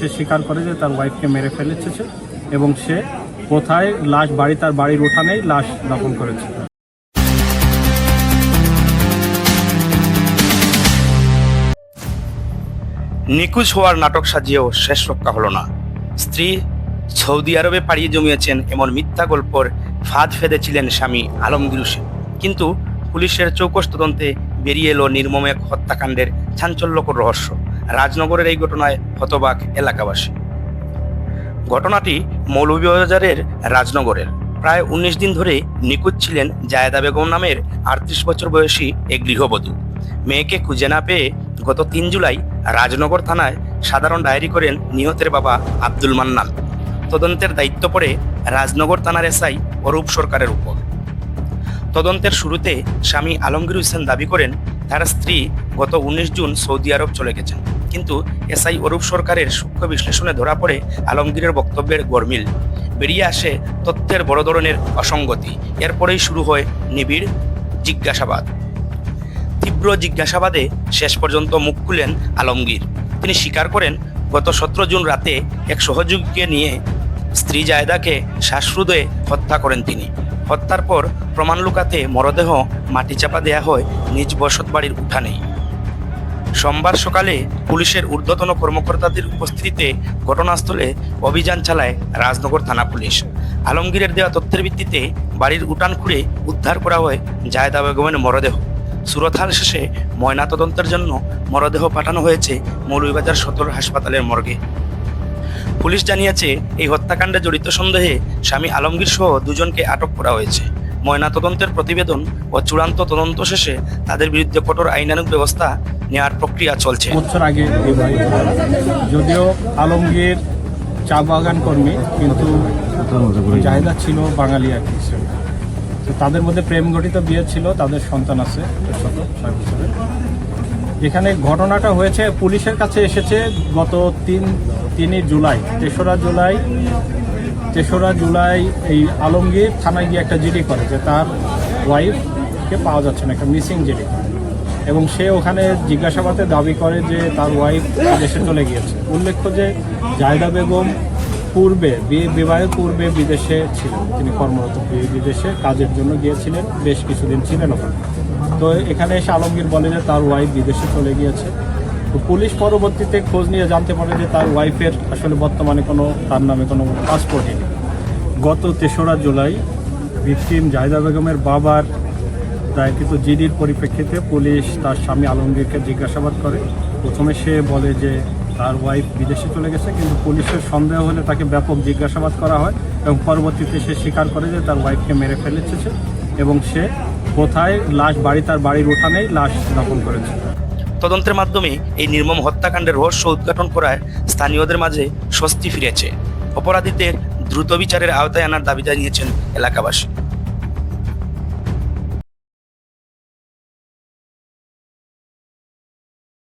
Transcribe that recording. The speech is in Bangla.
সে স্বীকার করে যে তার ওয়াইফকে মেরে ফেলেছে এবং সে কোথায় লাশ তার বাড়ির উঠানেই লাশ দাফন করেছে। নিখোঁজ হওয়ার নাটক সাজিয়েও শেষ রক্ষা হলো না। স্ত্রী সৌদি আরবে পাড়িয়ে জমিয়েছেন এমন মিথ্যা গল্পর ফাঁদ ফেঁদেছিলেন স্বামী আলমগীর হোসেন, কিন্তু পুলিশের চৌকস তদন্তে বেরিয়ে এলো নির্মম এক হত্যাকাণ্ডের চাঞ্চল্যকর রহস্য। রাজনগরের এই ঘটনায় হতবাক এলাকাবাসী। ঘটনাটি মৌলভীবাজারের রাজনগরের। প্রায় 19 দিন ধরে নিখোঁজ ছিলেন জায়েদা বেগম নামের 38 বছর বয়সী এক গৃহবধূ। মেয়েকে খুঁজে না পেয়ে গত 3 জুলাই রাজনগর থানায় সাধারণ ডায়েরি করেন নিহতের বাবা আব্দুল মান্নান। তদন্তের দায়িত্ব পড়ে রাজনগর থানার এসআই অরূপ সরকারের উপর। তদন্তের শুরুতে স্বামী আলমগীর হোসেন দাবি করেন তার স্ত্রী গত 19 জুন সৌদি আরব চলে গেছেন, কিন্তু এসআই অরূপ সরকারের সূক্ষ্ম বিশ্লেষণে ধরা পড়ে আলমগীরের বক্তব্যের গরমিল। বেরিয়ে আসে তথ্যের বড় ধরনের অসঙ্গতি। এরপরেই শুরু হয় নিবিড় জিজ্ঞাসাবাদ। তীব্র জিজ্ঞাসাবাদে শেষ পর্যন্ত মুখ খুলেন আলমগীর। তিনি স্বীকার করেন গত 17 জুন রাতে এক সহযোগীকে নিয়ে স্ত্রী জায়েদাকে শ্বাসরোধে হত্যা করেন তিনি। হত্যার পর প্রমাণ লুকাতে মরদেহ মাটি চাপা দেয়া হয় নিজ বসতবাড়ির উঠানেই। সোমবার সকালে পুলিশের ঊর্ধ্বতন কর্মকর্তাদের উপস্থিতিতে ঘটনাস্থলে অভিযান চালায় রাজনগর থানা পুলিশ। আলমগীরের দেওয়া তথ্যের ভিত্তিতে বাড়ির উঠান খুঁড়ে উদ্ধার করা হয় জায়েদা বেগমের মরদেহ। সুরতহাল শেষে ময়নাতদন্তের জন্য মরদেহ পাঠানো হয়েছে মৌলভীবাজার সদর হাসপাতালের মর্গে। পুলিশ জানিয়েছে এই হত্যাকাণ্ডে জড়িত সন্দেহে স্বামী আলমগীর সহ 2 জনকে আটক করা হয়েছে। ময়নাতদন্তের প্রতিবেদন ও চূড়ান্ত তদন্ত শেষে তাদের বিরুদ্ধে কঠোর আইনানুগ ব্যবস্থা নেওয়ার প্রক্রিয়া চলছে। বছর আগে যদিও আলমগীর চা বাগান কর্মী, কিন্তু জাহেদা ছিল বাঙালি আর কি। তো তাদের মধ্যে প্রেম ঘটিত বিয়ে ছিল, তাদের সন্তান আছে 6 বছরের। এখানে ঘটনাটা হয়েছে পুলিশের কাছে এসেছে গত 3 জুলাই। 3রা জুলাই এই আলমগীর থানায় গিয়ে একটা জিডি করে যে তার ওয়াইফকে পাওয়া যাচ্ছে না, একটা মিসিং জিডি করে, এবং সে ওখানে জিজ্ঞাসাবাদে দাবি করে যে তার ওয়াইফ দেশে চলে গিয়েছে। উল্লেখ্য যে জায়েদা বেগম বিবাহের পূর্বে বিদেশে ছিলেন, তিনি কর্মরত বিদেশে কাজের জন্য গিয়েছিলেন, বেশ কিছুদিন ছিলেন ওখানে। তো এখানে এসে আলমগীর বলে যে তার ওয়াইফ বিদেশে চলে গিয়েছে। তো পুলিশ পরবর্তীতে খোঁজ নিয়ে জানতে পারে যে তার ওয়াইফের আসলে বর্তমানে তার নামে কোনো পাসপোর্টই নেই। গত 3রা জুলাই ভিকটিম জায়েদা বেগমের বাবার দায়েরকৃত জিডির পরিপ্রেক্ষিতে পুলিশ তার স্বামী আলমগীরকে জিজ্ঞাসাবাদ করে। প্রথমে সে বলে যে তার ওয়াইফ বিদেশে চলে গেছে, কিন্তু পুলিশের সন্দেহ হলে তাকে ব্যাপক জিজ্ঞাসাবাদ করা হয় এবং পরবর্তীতে সে স্বীকার করে যে তার ওয়াইফকে মেরে ফেলেছে এবং সে কোথায় লাশ তার বাড়ির উঠানেই লাশ দাফন করেছে। তদন্তের মাধ্যমে এই নির্মম হত্যাকাণ্ডের রহস্য উদ্ঘাটন করায় স্থানীয়দের মাঝে স্বস্তি ফিরেছে। অপরাধীদের দ্রুত বিচারের আওতায় আনার দাবি জানিয়েছেন এলাকাবাসী।